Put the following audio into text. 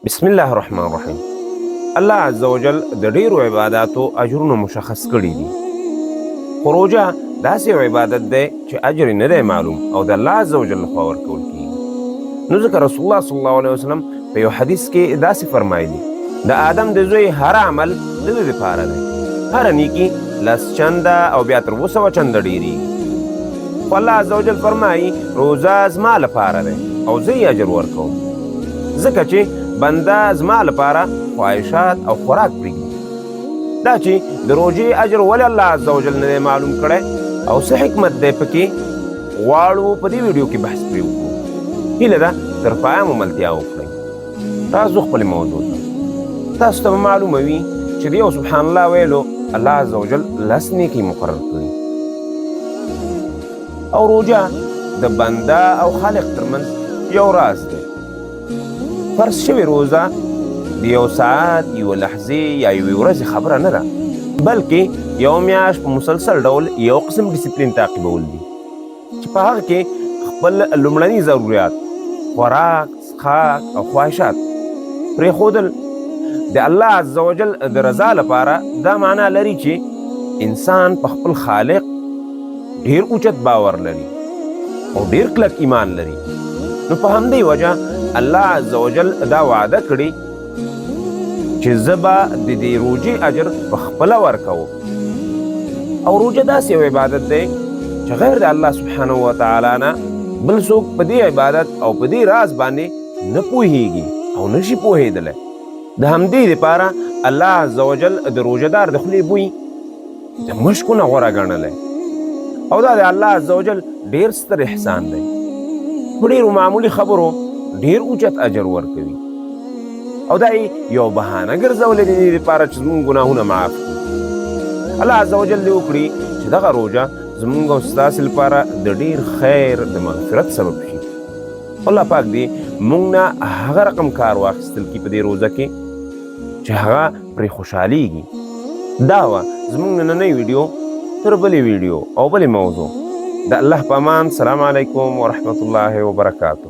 بسم الله الرحمن الرحیم. الله عزوجل د ډیرو عبادتو اجرونه مشخص کړي دي. خو روژه داسې یو عبادت دی چې اجر نه دی معلوم او د الله عزوجل لخوا ورکول کیږي. نو ځکه رسول الله صلی الله علیه وسلم په یو حدیث کې داسې فرمایلي د آدم د زوی هر عمل د ده دپاره دی، هره نیکي 10 چنده او بیا تر 200 چنده ډیریږي. خو الله عزوجل فرمایي روژه زما لپاره دی او زه یې اجر ورکوم، ځکه چې بنده زما لپاره خواهشات او خوراک پرېږدي. دا چې د روژې اجر ولې الله عزوجل نه دی معلوم کړی او څه حکمت دی پکې، غواړو په دې ویډیو کې بحث پرې وکړو. هیله ده تر پایه مو ملتیا وکړئ. تاسو خپلې موضوع ته تاسو ته به معلومه وي چې د یو سبحان الله ویلو الله عزوجل 10 نیکۍ مقرر کړي. او روژه د بنده او خالق ترمنځ یو راز دی. فرض شوې روزه د یو ساعت، یو لحظې یا یوې ورځې خبره نه ده، بلکې یو میاشت په مسلسل ډول یو قسم ډیسپلین تعقیبول دي چې په هغه کې خپل لومړني ضرورت خوراک، څښاک او خواهشات پرېښودل د الله عزوجل د رضا لپاره. دا معنا لري چې انسان په خپل خالق ډیر اوچت باور لري او ډیر کلک ایمان لري. نو په همدې وجه الله عزوجل دا وعده کړي چې زه به د دې روژې اجر په خپله ورکوم. او روژه داسې یو عبادت دی چې غیر د الله سبحانه وتعالی نه بل څوک په دې عبادت او په دې راز باندې نه پوهیږي او نشي پوهېدلی. د همدې دپاره الله عزوجل د روژهدار د خولې بوی د مشکو نه غوره ګڼلی، او دا د الله عزوجل ډېر ستر احسان دی. په ډېرو معمولي خبرو ډېر اوچت اجر ورکوي، او دا یو بهانه ګرځولې د دې دپاره چې زموږ ګناهونه معاف کړي. الله عزوجل دې وکړي چې دغه روژه زموږ او ستاسې لپاره د ډېر خیر د مغفرت سبب شي. الله پاک دې موږ نه هغه رقم کار واخیستل کړي په دې روژه کې چې هغه پرې خوشحالیږي. دا وه زموږ نننۍ ویډیو. تر بلې ویډیو او بلې موضوع د الله په امان. سلام علیکم ورحمة الله وبرکاته.